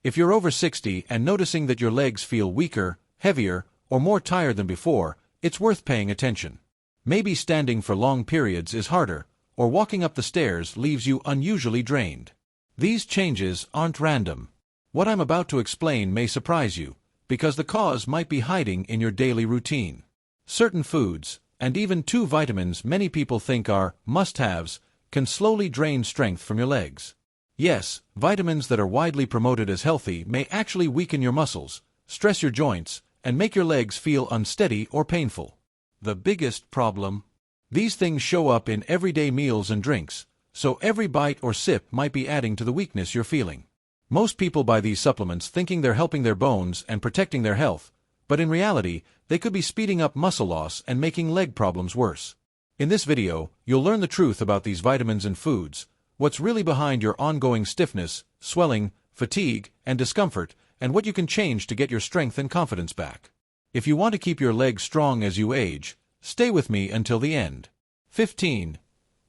If you're over 60 and noticing that your legs feel weaker, heavier, or more tired than before, it's worth paying attention. Maybe standing for long periods is harder, or walking up the stairs leaves you unusually drained. These changes aren't random. What I'm about to explain may surprise you, because the cause might be hiding in your daily routine. Certain foods, and even 2 vitamins many people think are must-haves, can slowly drain strength from your legs. Yes, vitamins that are widely promoted as healthy may actually weaken your muscles, stress your joints, and make your legs feel unsteady or painful. The biggest problem? These things show up in everyday meals and drinks, so every bite or sip might be adding to the weakness you're feeling. Most people buy these supplements thinking they're helping their bones and protecting their health, but in reality, they could be speeding up muscle loss and making leg problems worse. In this video, you'll learn the truth about these vitamins and foods, what's really behind your ongoing stiffness, swelling, fatigue, and discomfort, and what you can change to get your strength and confidence back. If you want to keep your legs strong as you age, stay with me until the end. 15.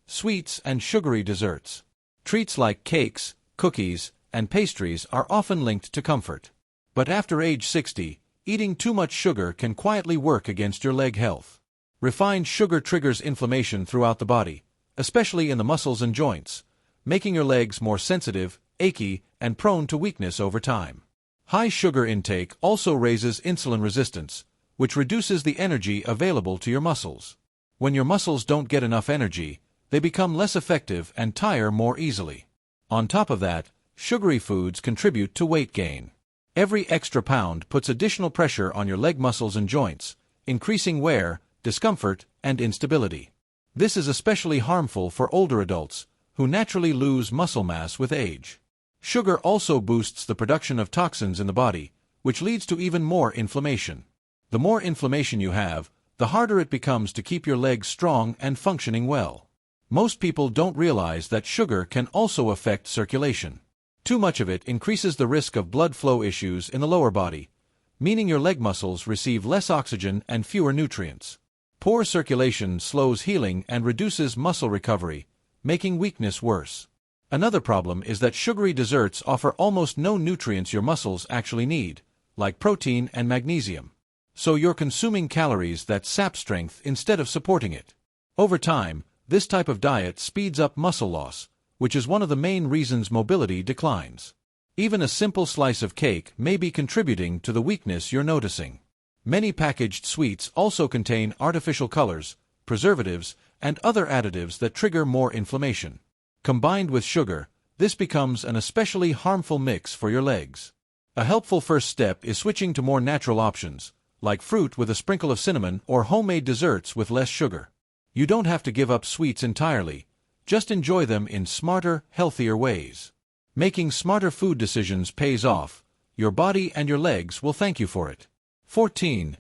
Sweets and sugary desserts. Treats like cakes, cookies, and pastries are often linked to comfort. But after age 60, eating too much sugar can quietly work against your leg health. Refined sugar triggers inflammation throughout the body, especially in the muscles and joints, making your legs more sensitive, achy, and prone to weakness over time. High sugar intake also raises insulin resistance, which reduces the energy available to your muscles. When your muscles don't get enough energy, they become less effective and tire more easily. On top of that, sugary foods contribute to weight gain. Every extra pound puts additional pressure on your leg muscles and joints, increasing wear, discomfort, and instability. This is especially harmful for older adults, who naturally lose muscle mass with age. Sugar also boosts the production of toxins in the body, which leads to even more inflammation. The more inflammation you have, the harder it becomes to keep your legs strong and functioning well. Most people don't realize that sugar can also affect circulation. Too much of it increases the risk of blood flow issues in the lower body, meaning your leg muscles receive less oxygen and fewer nutrients. Poor circulation slows healing and reduces muscle recovery, making weakness worse. Another problem is that sugary desserts offer almost no nutrients your muscles actually need, like protein and magnesium. So you're consuming calories that sap strength instead of supporting it. Over time, this type of diet speeds up muscle loss, which is one of the main reasons mobility declines. Even a simple slice of cake may be contributing to the weakness you're noticing. Many packaged sweets also contain artificial colors, preservatives, and other additives that trigger more inflammation. Combined with sugar, this becomes an especially harmful mix for your legs. A helpful first step is switching to more natural options, like fruit with a sprinkle of cinnamon or homemade desserts with less sugar. You don't have to give up sweets entirely. Just enjoy them in smarter, healthier ways. Making smarter food decisions pays off. Your body and your legs will thank you for it. 14.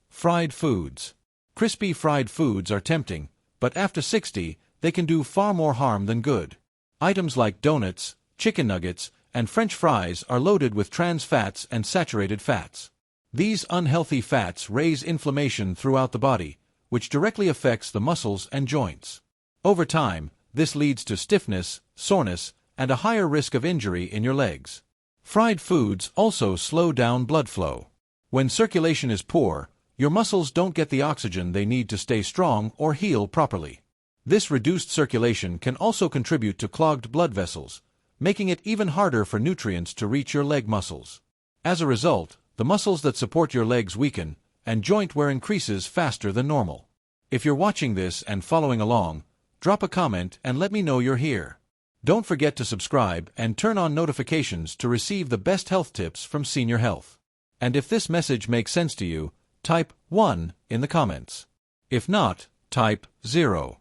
Fried foods. Crispy fried foods are tempting, but after 60, they can do far more harm than good. Items like donuts, chicken nuggets, and French fries are loaded with trans fats and saturated fats. These unhealthy fats raise inflammation throughout the body, which directly affects the muscles and joints. Over time, this leads to stiffness, soreness, and a higher risk of injury in your legs. Fried foods also slow down blood flow. When circulation is poor, your muscles don't get the oxygen they need to stay strong or heal properly. This reduced circulation can also contribute to clogged blood vessels, making it even harder for nutrients to reach your leg muscles. As a result, the muscles that support your legs weaken, and joint wear increases faster than normal. If you're watching this and following along, drop a comment and let me know you're here. Don't forget to subscribe and turn on notifications to receive the best health tips from Senior Health. And if this message makes sense to you, type 1 in the comments. If not, type 0.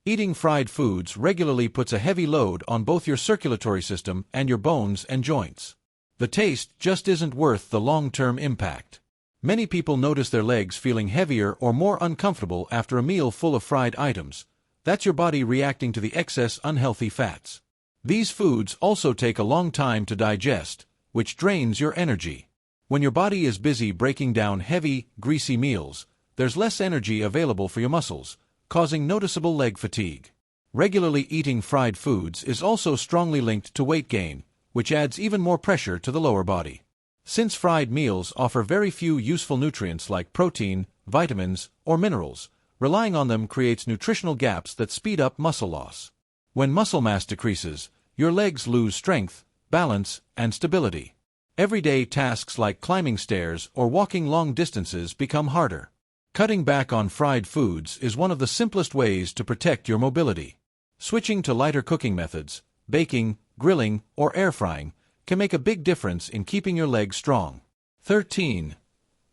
Eating fried foods regularly puts a heavy load on both your circulatory system and your bones and joints. The taste just isn't worth the long-term impact. Many people notice their legs feeling heavier or more uncomfortable after a meal full of fried items. That's your body reacting to the excess unhealthy fats. These foods also take a long time to digest, which drains your energy. When your body is busy breaking down heavy, greasy meals, there's less energy available for your muscles, causing noticeable leg fatigue. Regularly eating fried foods is also strongly linked to weight gain, which adds even more pressure to the lower body. Since fried meals offer very few useful nutrients like protein, vitamins, or minerals, relying on them creates nutritional gaps that speed up muscle loss. When muscle mass decreases, your legs lose strength, balance, and stability. Everyday tasks like climbing stairs or walking long distances become harder. Cutting back on fried foods is one of the simplest ways to protect your mobility. Switching to lighter cooking methods, baking, grilling, or air frying, can make a big difference in keeping your legs strong. 13.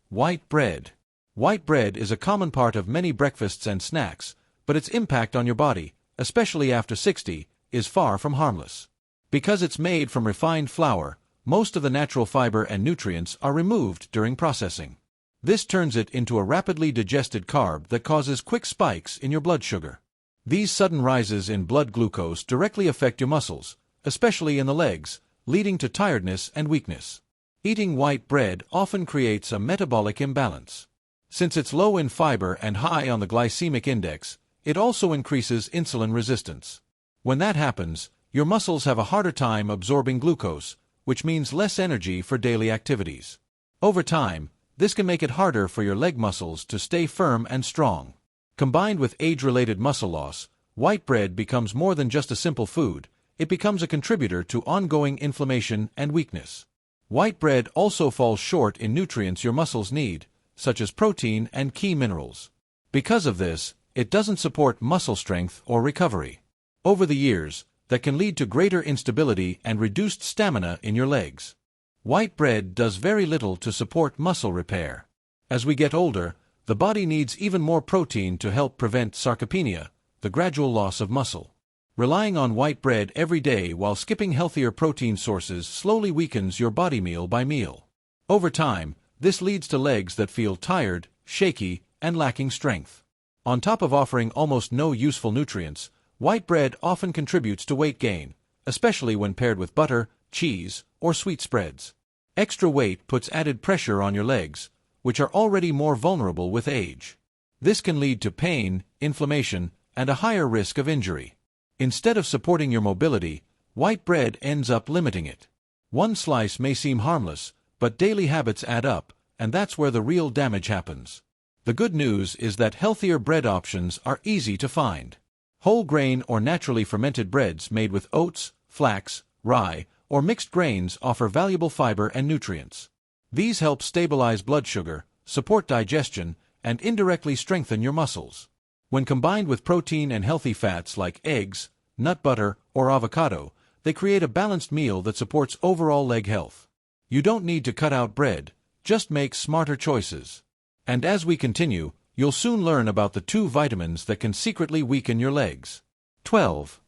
White bread. White bread is a common part of many breakfasts and snacks, but its impact on your body, especially after 60, is far from harmless. Because it's made from refined flour, most of the natural fiber and nutrients are removed during processing. This turns it into a rapidly digested carb that causes quick spikes in your blood sugar. These sudden rises in blood glucose directly affect your muscles, especially in the legs, leading to tiredness and weakness. Eating white bread often creates a metabolic imbalance. Since it's low in fiber and high on the glycemic index, it also increases insulin resistance. When that happens, your muscles have a harder time absorbing glucose, which means less energy for daily activities. Over time, this can make it harder for your leg muscles to stay firm and strong. Combined with age-related muscle loss, white bread becomes more than just a simple food. It becomes a contributor to ongoing inflammation and weakness. White bread also falls short in nutrients your muscles need, such as protein and key minerals. Because of this, it doesn't support muscle strength or recovery. Over the years, that can lead to greater instability and reduced stamina in your legs. White bread does very little to support muscle repair. As we get older, the body needs even more protein to help prevent sarcopenia, the gradual loss of muscle. Relying on white bread every day while skipping healthier protein sources slowly weakens your body meal by meal. Over time, this leads to legs that feel tired, shaky, and lacking strength. On top of offering almost no useful nutrients, white bread often contributes to weight gain, especially when paired with butter, cheese, or sweet spreads. Extra weight puts added pressure on your legs, which are already more vulnerable with age. This can lead to pain, inflammation, and a higher risk of injury. Instead of supporting your mobility, white bread ends up limiting it. One slice may seem harmless, but daily habits add up, and that's where the real damage happens. The good news is that healthier bread options are easy to find. Whole grain or naturally fermented breads made with oats, flax, rye, or mixed grains offer valuable fiber and nutrients. These help stabilize blood sugar, support digestion, and indirectly strengthen your muscles. When combined with protein and healthy fats like eggs, nut butter, or avocado, they create a balanced meal that supports overall leg health. You don't need to cut out bread, just make smarter choices. And as we continue, you'll soon learn about the 2 vitamins that can secretly weaken your legs. 12.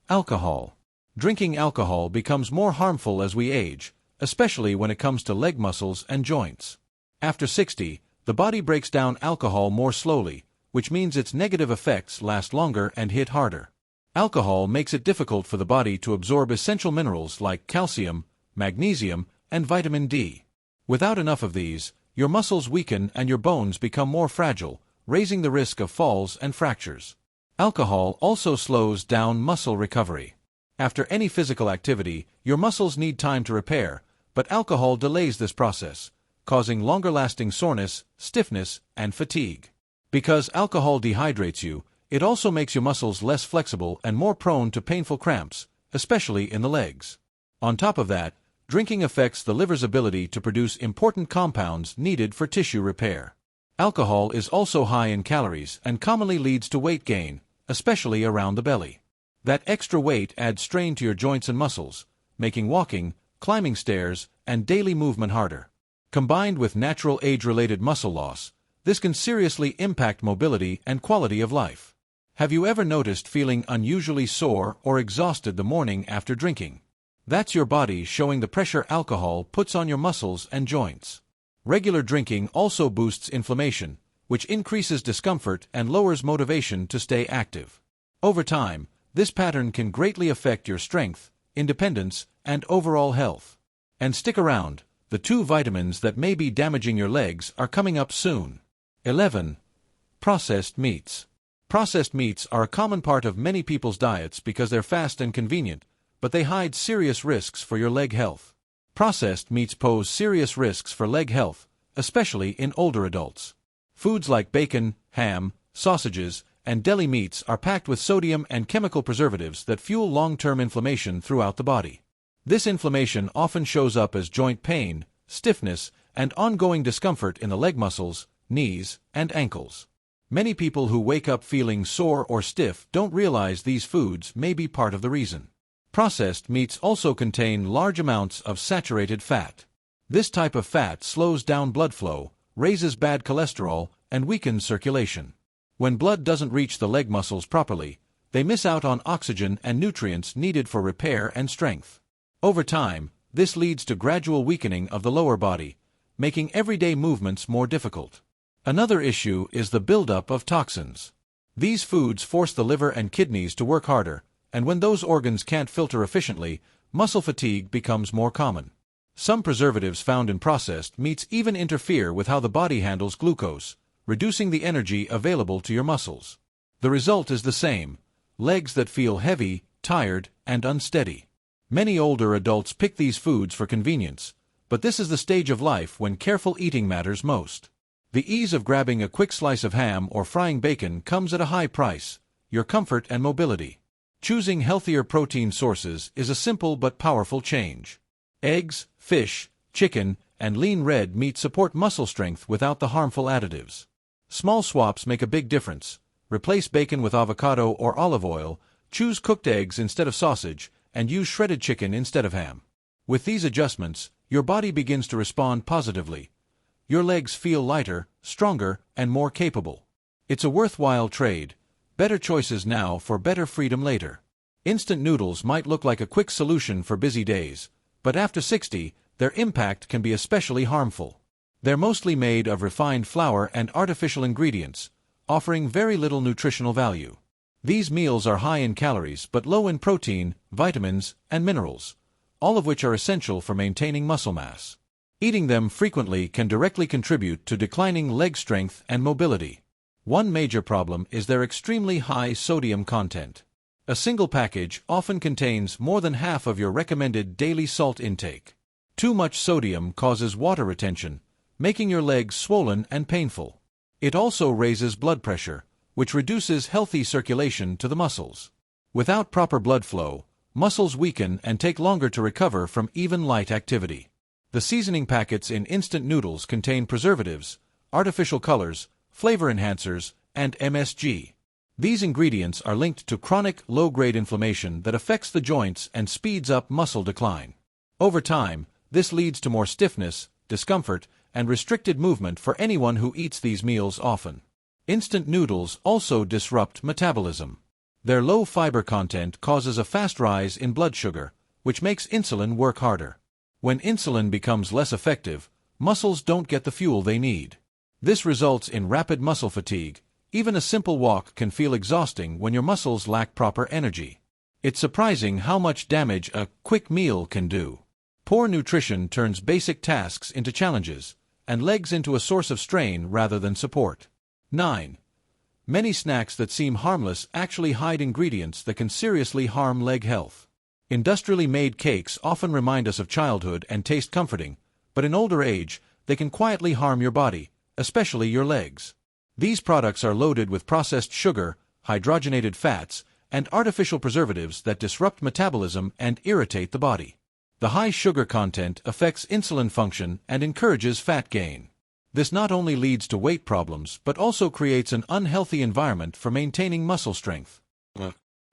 Alcohol. Drinking alcohol becomes more harmful as we age, especially when it comes to leg muscles and joints. After 60, the body breaks down alcohol more slowly, which means its negative effects last longer and hit harder. Alcohol makes it difficult for the body to absorb essential minerals like calcium, magnesium, and vitamin D. Without enough of these, your muscles weaken and your bones become more fragile, raising the risk of falls and fractures. Alcohol also slows down muscle recovery. After any physical activity, your muscles need time to repair, but alcohol delays this process, causing longer-lasting soreness, stiffness, and fatigue. Because alcohol dehydrates you, it also makes your muscles less flexible and more prone to painful cramps, especially in the legs. On top of that, drinking affects the liver's ability to produce important compounds needed for tissue repair. Alcohol is also high in calories and commonly leads to weight gain, especially around the belly. That extra weight adds strain to your joints and muscles, making walking, climbing stairs, and daily movement harder. Combined with natural age-related muscle loss, this can seriously impact mobility and quality of life. Have you ever noticed feeling unusually sore or exhausted the morning after drinking? That's your body showing the pressure alcohol puts on your muscles and joints. Regular drinking also boosts inflammation, which increases discomfort and lowers motivation to stay active. Over time, this pattern can greatly affect your strength, independence, and overall health. And stick around, the 2 vitamins that may be damaging your legs are coming up soon. 11. Processed meats. Processed meats are a common part of many people's diets because they're fast and convenient, but they hide serious risks for your leg health. Processed meats pose serious risks for leg health, especially in older adults. Foods like bacon, ham, sausages, and deli meats are packed with sodium and chemical preservatives that fuel long-term inflammation throughout the body. This inflammation often shows up as joint pain, stiffness, and ongoing discomfort in the leg muscles, knees, and ankles. Many people who wake up feeling sore or stiff don't realize these foods may be part of the reason. Processed meats also contain large amounts of saturated fat. This type of fat slows down blood flow, raises bad cholesterol, and weakens circulation. When blood doesn't reach the leg muscles properly, they miss out on oxygen and nutrients needed for repair and strength. Over time, this leads to gradual weakening of the lower body, making everyday movements more difficult. Another issue is the buildup of toxins. These foods force the liver and kidneys to work harder, and when those organs can't filter efficiently, muscle fatigue becomes more common. Some preservatives found in processed meats even interfere with how the body handles glucose, reducing the energy available to your muscles. The result is the same: legs that feel heavy, tired, and unsteady. Many older adults pick these foods for convenience, but this is the stage of life when careful eating matters most. The ease of grabbing a quick slice of ham or frying bacon comes at a high price: your comfort and mobility. Choosing healthier protein sources is a simple but powerful change. Eggs, fish, chicken, and lean red meat support muscle strength without the harmful additives. Small swaps make a big difference. Replace bacon with avocado or olive oil, choose cooked eggs instead of sausage, and use shredded chicken instead of ham. With these adjustments, your body begins to respond positively. Your legs feel lighter, stronger, and more capable. It's a worthwhile trade. Better choices now for better freedom later. Instant noodles might look like a quick solution for busy days, but after 60, their impact can be especially harmful. They're mostly made of refined flour and artificial ingredients, offering very little nutritional value. These meals are high in calories but low in protein, vitamins, and minerals, all of which are essential for maintaining muscle mass. Eating them frequently can directly contribute to declining leg strength and mobility. One major problem is their extremely high sodium content. A single package often contains more than half of your recommended daily salt intake. Too much sodium causes water retention, making your legs swollen and painful. It also raises blood pressure, which reduces healthy circulation to the muscles. Without proper blood flow, muscles weaken and take longer to recover from even light activity. The seasoning packets in instant noodles contain preservatives, artificial colors, flavor enhancers, and MSG. These ingredients are linked to chronic low-grade inflammation that affects the joints and speeds up muscle decline. Over time, this leads to more stiffness, discomfort, and restricted movement for anyone who eats these meals often. Instant noodles also disrupt metabolism. Their low fiber content causes a fast rise in blood sugar, which makes insulin work harder. When insulin becomes less effective, muscles don't get the fuel they need. This results in rapid muscle fatigue. Even a simple walk can feel exhausting when your muscles lack proper energy. It's surprising how much damage a quick meal can do. Poor nutrition turns basic tasks into challenges, and legs into a source of strain rather than support. 9. Many snacks that seem harmless actually hide ingredients that can seriously harm leg health. Industrially made cakes often remind us of childhood and taste comforting, but in older age, they can quietly harm your body, especially your legs. These products are loaded with processed sugar, hydrogenated fats, and artificial preservatives that disrupt metabolism and irritate the body. The high sugar content affects insulin function and encourages fat gain. This not only leads to weight problems but also creates an unhealthy environment for maintaining muscle strength.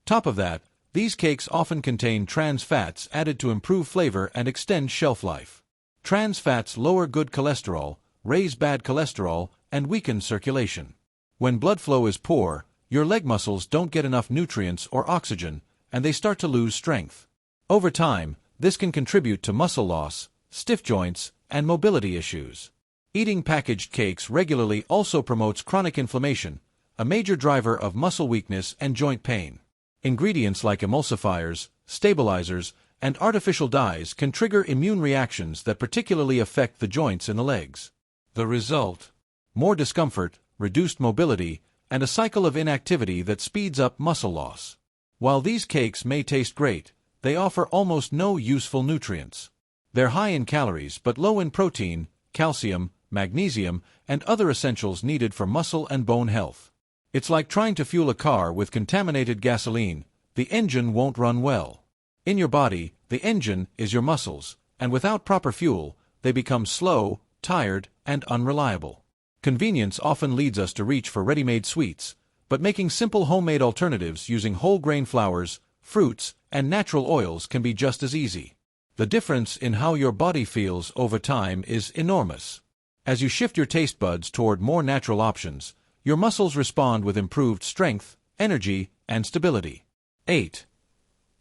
Top of that, these cakes often contain trans fats added to improve flavor and extend shelf life. Trans fats lower good cholesterol, raise bad cholesterol, and weaken circulation. When blood flow is poor, your leg muscles don't get enough nutrients or oxygen, and they start to lose strength. Over time, this can contribute to muscle loss, stiff joints, and mobility issues. Eating packaged cakes regularly also promotes chronic inflammation, a major driver of muscle weakness and joint pain. Ingredients like emulsifiers, stabilizers, and artificial dyes can trigger immune reactions that particularly affect the joints in the legs. The result: more discomfort, reduced mobility, and a cycle of inactivity that speeds up muscle loss. While these cakes may taste great, they offer almost no useful nutrients. They're high in calories but low in protein, calcium, magnesium, and other essentials needed for muscle and bone health. It's like trying to fuel a car with contaminated gasoline. The engine won't run well. In your body, the engine is your muscles, and without proper fuel, they become slow, tired, and unreliable. Convenience often leads us to reach for ready-made sweets, but making simple homemade alternatives using whole grain flours, fruits, and natural oils can be just as easy. The difference in how your body feels over time is enormous. As you shift your taste buds toward more natural options, your muscles respond with improved strength, energy, and stability. 8.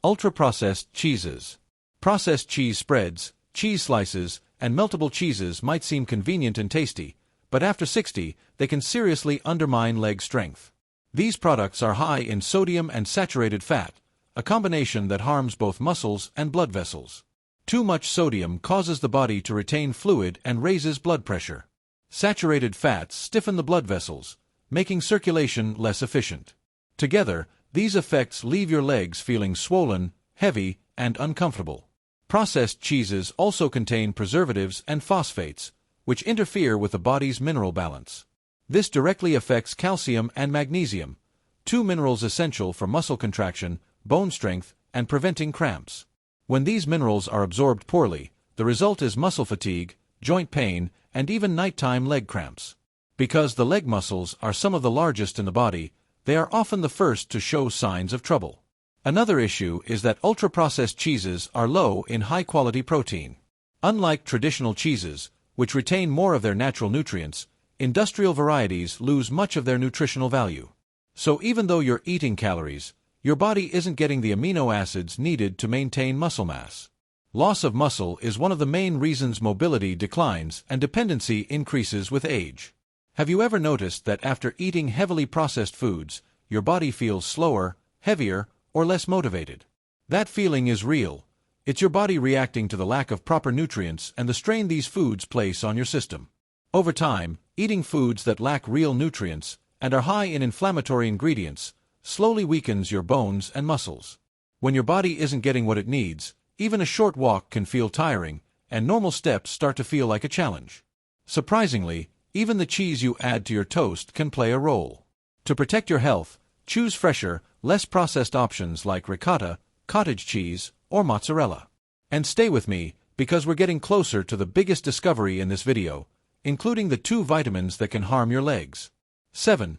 Ultra-processed cheeses. Processed cheese spreads, cheese slices, and meltable cheeses might seem convenient and tasty, but after 60, they can seriously undermine leg strength. These products are high in sodium and saturated fat, a combination that harms both muscles and blood vessels. Too much sodium causes the body to retain fluid and raises blood pressure. Saturated fats stiffen the blood vessels, making circulation less efficient. Together, these effects leave your legs feeling swollen, heavy, and uncomfortable. Processed cheeses also contain preservatives and phosphates, which interfere with the body's mineral balance. This directly affects calcium and magnesium, two minerals essential for muscle contraction, bone strength, and preventing cramps. When these minerals are absorbed poorly, the result is muscle fatigue, joint pain, and even nighttime leg cramps. Because the leg muscles are some of the largest in the body, they are often the first to show signs of trouble. Another issue is that ultra-processed cheeses are low in high-quality protein. Unlike traditional cheeses, which retain more of their natural nutrients, industrial varieties lose much of their nutritional value. So even though you're eating calories, your body isn't getting the amino acids needed to maintain muscle mass. Loss of muscle is one of the main reasons mobility declines and dependency increases with age. Have you ever noticed that after eating heavily processed foods, your body feels slower, heavier, or less motivated? That feeling is real. It's your body reacting to the lack of proper nutrients and the strain these foods place on your system. Over time, eating foods that lack real nutrients and are high in inflammatory ingredients slowly weakens your bones and muscles. When your body isn't getting what it needs, even a short walk can feel tiring, and normal steps start to feel like a challenge. Surprisingly, even the cheese you add to your toast can play a role. To protect your health, choose fresher, less processed options like ricotta, cottage cheese, or mozzarella. And stay with me, because we're getting closer to the biggest discovery in this video, including the 2 vitamins that can harm your legs. 7.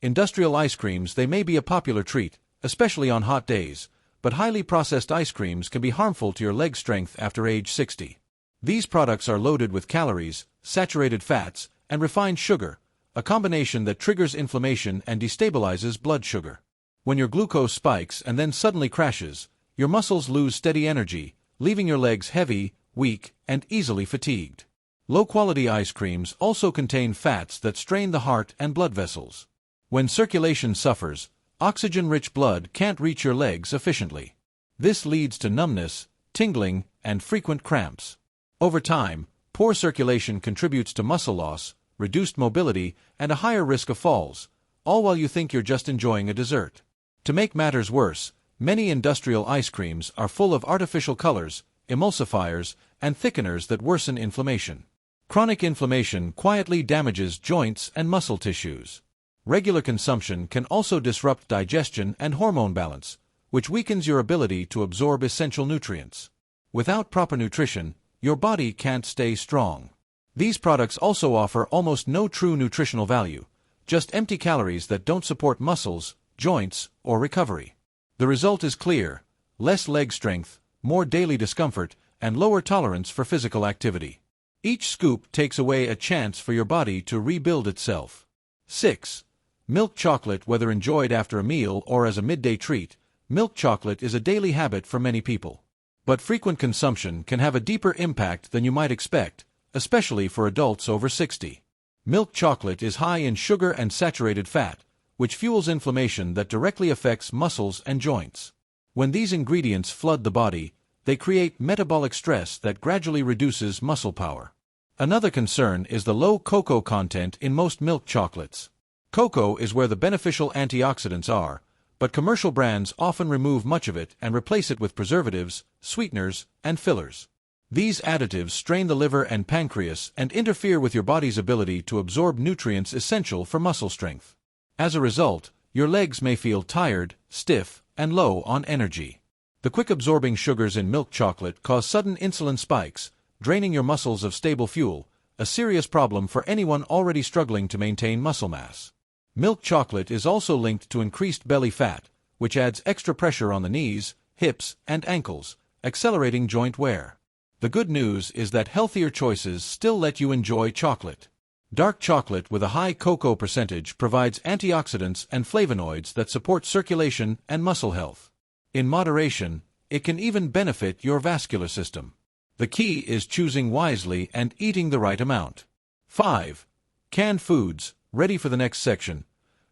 Industrial ice creams. They may be a popular treat, especially on hot days, but highly processed ice creams can be harmful to your leg strength after age 60. These products are loaded with calories, saturated fats, and refined sugar, a combination that triggers inflammation and destabilizes blood sugar. When your glucose spikes and then suddenly crashes, your muscles lose steady energy, leaving your legs heavy, weak, and easily fatigued. Low-quality ice creams also contain fats that strain the heart and blood vessels. When circulation suffers, oxygen-rich blood can't reach your legs efficiently. This leads to numbness, tingling, and frequent cramps. Over time, poor circulation contributes to muscle loss, reduced mobility, and a higher risk of falls, all while you think you're just enjoying a dessert. To make matters worse, many industrial ice creams are full of artificial colors, emulsifiers, and thickeners that worsen inflammation. Chronic inflammation quietly damages joints and muscle tissues. Regular consumption can also disrupt digestion and hormone balance, which weakens your ability to absorb essential nutrients. Without proper nutrition, your body can't stay strong. These products also offer almost no true nutritional value, just empty calories that don't support muscles, joints, or recovery. The result is clear: less leg strength, more daily discomfort, and lower tolerance for physical activity. Each scoop takes away a chance for your body to rebuild itself. 6. Milk chocolate. Whether enjoyed after a meal or as a midday treat, milk chocolate is a daily habit for many people. But frequent consumption can have a deeper impact than you might expect, especially for adults over 60. Milk chocolate is high in sugar and saturated fat, which fuels inflammation that directly affects muscles and joints. When these ingredients flood the body, they create metabolic stress that gradually reduces muscle power. Another concern is the low cocoa content in most milk chocolates. Cocoa is where the beneficial antioxidants are, but commercial brands often remove much of it and replace it with preservatives, sweeteners, and fillers. These additives strain the liver and pancreas and interfere with your body's ability to absorb nutrients essential for muscle strength. As a result, your legs may feel tired, stiff, and low on energy. The quick-absorbing sugars in milk chocolate cause sudden insulin spikes, draining your muscles of stable fuel, a serious problem for anyone already struggling to maintain muscle mass. Milk chocolate is also linked to increased belly fat, which adds extra pressure on the knees, hips, and ankles, accelerating joint wear. The good news is that healthier choices still let you enjoy chocolate. Dark chocolate with a high cocoa percentage provides antioxidants and flavonoids that support circulation and muscle health. In moderation, it can even benefit your vascular system. The key is choosing wisely and eating the right amount. 5. Canned foods, ready for the next section.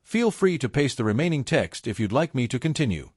Feel free to paste the remaining text if you'd like me to continue.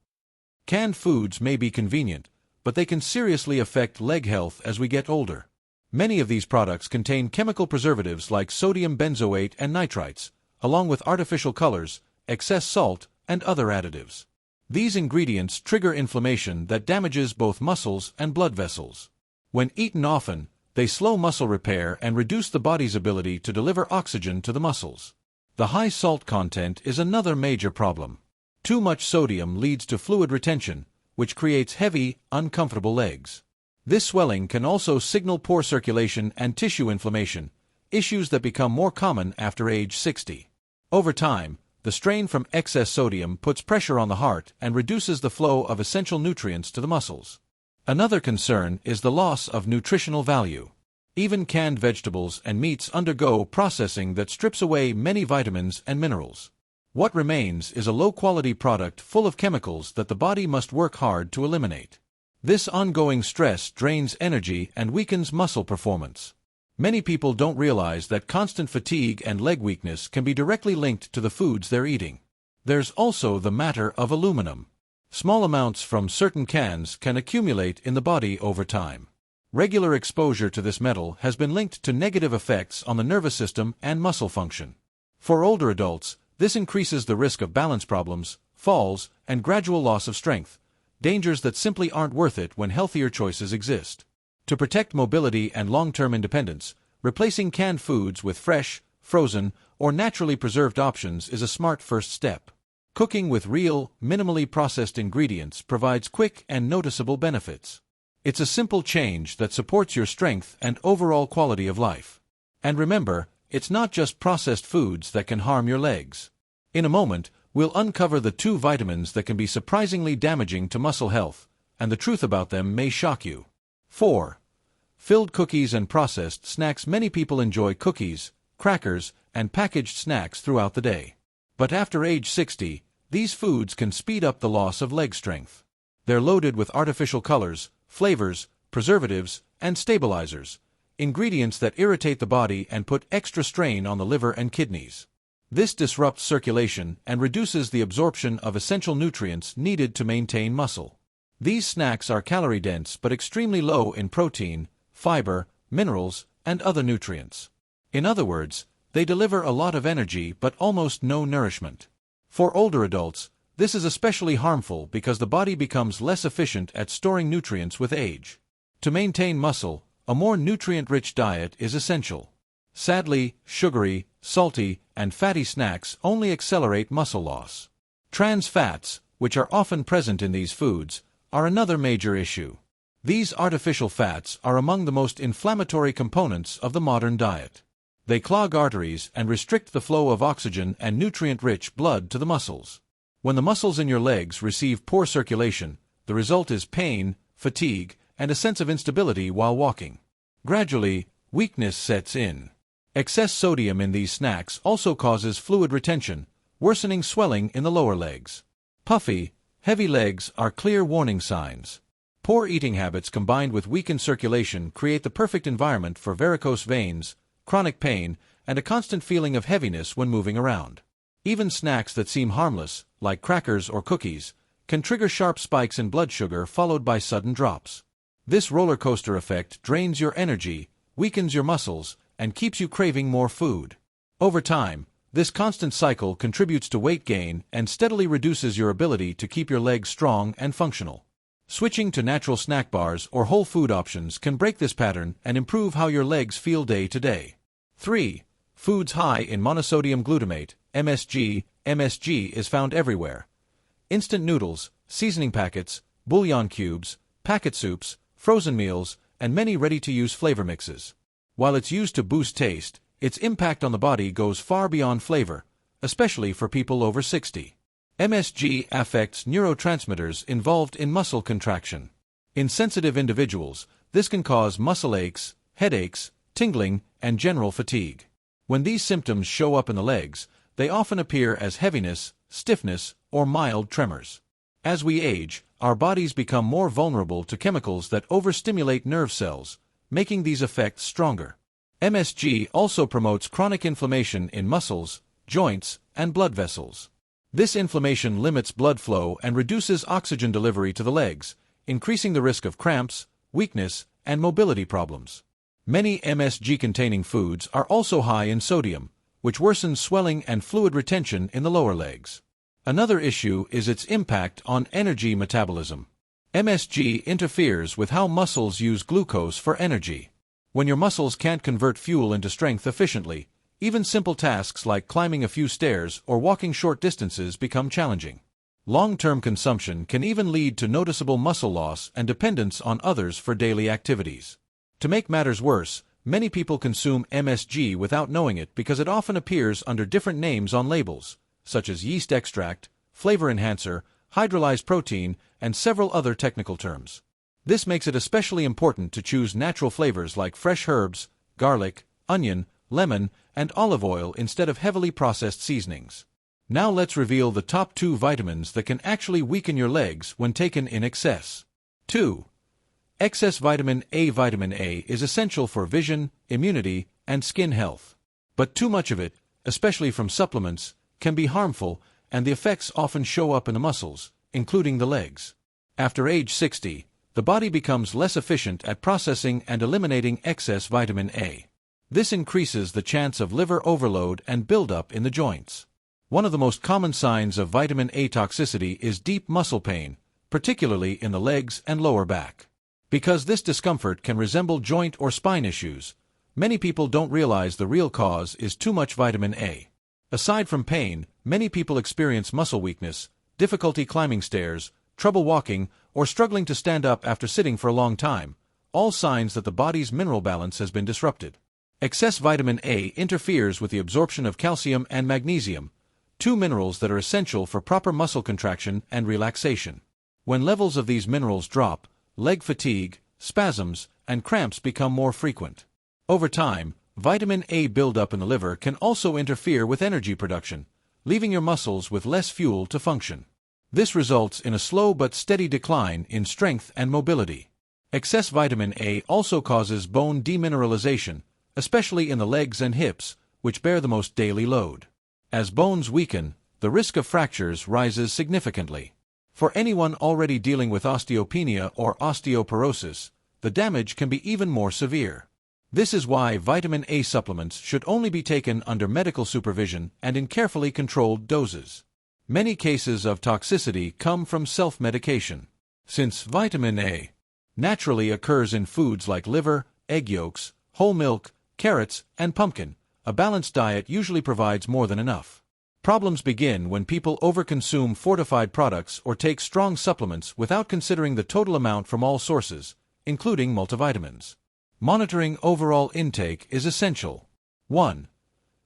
Canned foods may be convenient, but they can seriously affect leg health as we get older. Many of these products contain chemical preservatives like sodium benzoate and nitrites, along with artificial colors, excess salt, and other additives. These ingredients trigger inflammation that damages both muscles and blood vessels. When eaten often, they slow muscle repair and reduce the body's ability to deliver oxygen to the muscles. The high salt content is another major problem. Too much sodium leads to fluid retention, which creates heavy, uncomfortable legs. This swelling can also signal poor circulation and tissue inflammation, issues that become more common after age 60. Over time, the strain from excess sodium puts pressure on the heart and reduces the flow of essential nutrients to the muscles. Another concern is the loss of nutritional value. Even canned vegetables and meats undergo processing that strips away many vitamins and minerals. What remains is a low-quality product full of chemicals that the body must work hard to eliminate. This ongoing stress drains energy and weakens muscle performance. Many people don't realize that constant fatigue and leg weakness can be directly linked to the foods they're eating. There's also the matter of aluminum. Small amounts from certain cans can accumulate in the body over time. Regular exposure to this metal has been linked to negative effects on the nervous system and muscle function. For older adults, this increases the risk of balance problems, falls, and gradual loss of strength, dangers that simply aren't worth it when healthier choices exist. To protect mobility and long-term independence, replacing canned foods with fresh, frozen, or naturally preserved options is a smart first step. Cooking with real, minimally processed ingredients provides quick and noticeable benefits. It's a simple change that supports your strength and overall quality of life. And remember, it's not just processed foods that can harm your legs. In a moment, we'll uncover the 2 vitamins that can be surprisingly damaging to muscle health, and the truth about them may shock you. 4. Filled cookies and processed snacks. Many people enjoy cookies, crackers, and packaged snacks throughout the day. But after age 60, these foods can speed up the loss of leg strength. They're loaded with artificial colors, flavors, preservatives, and stabilizers, ingredients that irritate the body and put extra strain on the liver and kidneys. This disrupts circulation and reduces the absorption of essential nutrients needed to maintain muscle. These snacks are calorie-dense but extremely low in protein, fiber, minerals, and other nutrients. In other words, they deliver a lot of energy but almost no nourishment. For older adults, this is especially harmful because the body becomes less efficient at storing nutrients with age. To maintain muscle, a more nutrient-rich diet is essential. Sadly, sugary, salty, and fatty snacks only accelerate muscle loss. Trans fats, which are often present in these foods, are another major issue. These artificial fats are among the most inflammatory components of the modern diet. They clog arteries and restrict the flow of oxygen and nutrient-rich blood to the muscles. When the muscles in your legs receive poor circulation, the result is pain, fatigue, and a sense of instability while walking. Gradually, weakness sets in. Excess sodium in these snacks also causes fluid retention, worsening swelling in the lower legs. Puffy, heavy legs are clear warning signs. Poor eating habits combined with weakened circulation create the perfect environment for varicose veins, chronic pain, and a constant feeling of heaviness when moving around. Even snacks that seem harmless, like crackers or cookies, can trigger sharp spikes in blood sugar followed by sudden drops. This roller coaster effect drains your energy, weakens your muscles, and keeps you craving more food. Over time, This constant cycle contributes to weight gain and steadily reduces your ability to keep your legs strong and functional. Switching to natural snack bars or whole food options can break this pattern and improve how your legs feel day to day. 3. Foods high in monosodium glutamate, MSG. MSG is found everywhere. Instant noodles, seasoning packets, bouillon cubes, packet soups, frozen meals, and many ready-to-use flavor mixes. While it's used to boost taste, its impact on the body goes far beyond flavor, especially for people over 60. MSG affects neurotransmitters involved in muscle contraction. In sensitive individuals, this can cause muscle aches, headaches, tingling, and general fatigue. When these symptoms show up in the legs, they often appear as heaviness, stiffness, or mild tremors. As we age, our bodies become more vulnerable to chemicals that overstimulate nerve cells, making these effects stronger. MSG also promotes chronic inflammation in muscles, joints, and blood vessels. This inflammation limits blood flow and reduces oxygen delivery to the legs, increasing the risk of cramps, weakness, and mobility problems. Many MSG-containing foods are also high in sodium, which worsens swelling and fluid retention in the lower legs. Another issue is its impact on energy metabolism. MSG interferes with how muscles use glucose for energy. When your muscles can't convert fuel into strength efficiently, even simple tasks like climbing a few stairs or walking short distances become challenging. Long-term consumption can even lead to noticeable muscle loss and dependence on others for daily activities. To make matters worse, many people consume MSG without knowing it because it often appears under different names on labels, such as yeast extract, flavor enhancer, hydrolyzed protein, and several other technical terms. This makes it especially important to choose natural flavors like fresh herbs, garlic, onion, lemon, and olive oil instead of heavily processed seasonings. Now let's reveal the top 2 vitamins that can actually weaken your legs when taken in excess. 2. Excess vitamin A. Vitamin A is essential for vision, immunity, and skin health. But too much of it, especially from supplements, can be harmful, and the effects often show up in the muscles, including the legs. After age 60, the body becomes less efficient at processing and eliminating excess vitamin A. This increases the chance of liver overload and buildup in the joints. One of the most common signs of vitamin A toxicity is deep muscle pain, particularly in the legs and lower back. Because this discomfort can resemble joint or spine issues, many people don't realize the real cause is too much vitamin A. Aside from pain, many people experience muscle weakness, difficulty climbing stairs, trouble walking, or struggling to stand up after sitting for a long time, all signs that the body's mineral balance has been disrupted. Excess vitamin A interferes with the absorption of calcium and magnesium, 2 minerals that are essential for proper muscle contraction and relaxation. When levels of these minerals drop, leg fatigue, spasms, and cramps become more frequent. Over time, vitamin A buildup in the liver can also interfere with energy production, leaving your muscles with less fuel to function. This results in a slow but steady decline in strength and mobility. Excess vitamin A also causes bone demineralization, especially in the legs and hips, which bear the most daily load. As bones weaken, the risk of fractures rises significantly. For anyone already dealing with osteopenia or osteoporosis, the damage can be even more severe. This is why vitamin A supplements should only be taken under medical supervision and in carefully controlled doses. Many cases of toxicity come from self-medication. Since vitamin A naturally occurs in foods like liver, egg yolks, whole milk, carrots, and pumpkin, a balanced diet usually provides more than enough. Problems begin when people overconsume fortified products or take strong supplements without considering the total amount from all sources, including multivitamins. Monitoring overall intake is essential. 1.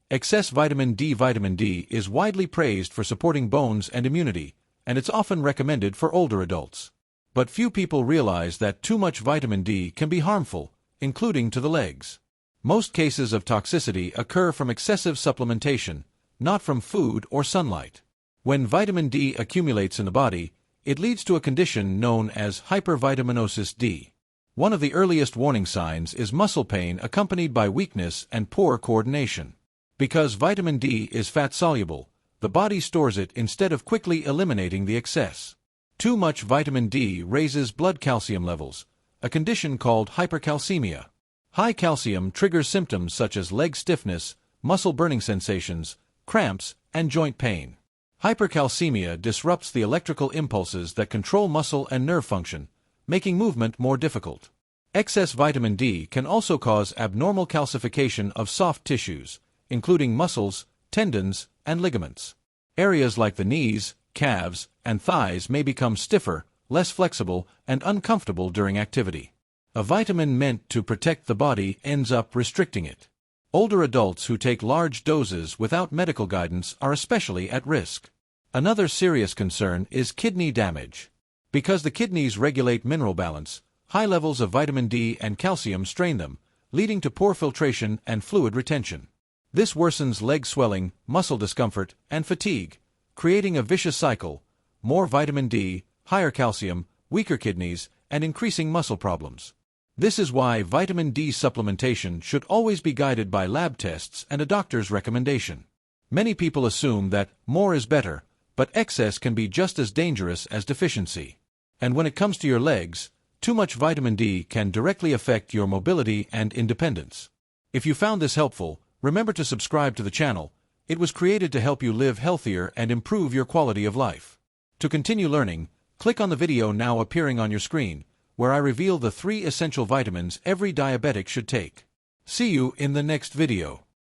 Excess vitamin D. Vitamin D is widely praised for supporting bones and immunity, and it's often recommended for older adults. But few people realize that too much vitamin D can be harmful, including to the legs. Most cases of toxicity occur from excessive supplementation, not from food or sunlight. When vitamin D accumulates in the body, it leads to a condition known as hypervitaminosis D. One of the earliest warning signs is muscle pain accompanied by weakness and poor coordination. Because vitamin D is fat-soluble, the body stores it instead of quickly eliminating the excess. Too much vitamin D raises blood calcium levels, a condition called hypercalcemia. High calcium triggers symptoms such as leg stiffness, muscle burning sensations, cramps, and joint pain. Hypercalcemia disrupts the electrical impulses that control muscle and nerve function, making movement more difficult. Excess vitamin D can also cause abnormal calcification of soft tissues, including muscles, tendons, and ligaments. Areas like the knees, calves, and thighs may become stiffer, less flexible, and uncomfortable during activity. A vitamin meant to protect the body ends up restricting it. Older adults who take large doses without medical guidance are especially at risk. Another serious concern is kidney damage. Because the kidneys regulate mineral balance, high levels of vitamin D and calcium strain them, leading to poor filtration and fluid retention. This worsens leg swelling, muscle discomfort, and fatigue, creating a vicious cycle: more vitamin D, higher calcium, weaker kidneys, and increasing muscle problems. This is why vitamin D supplementation should always be guided by lab tests and a doctor's recommendation. Many people assume that more is better, but excess can be just as dangerous as deficiency. And when it comes to your legs, too much vitamin D can directly affect your mobility and independence. If you found this helpful, remember to subscribe to the channel. It was created to help you live healthier and improve your quality of life. To continue learning, click on the video now appearing on your screen, where I reveal the 3 essential vitamins every diabetic should take. See you in the next video.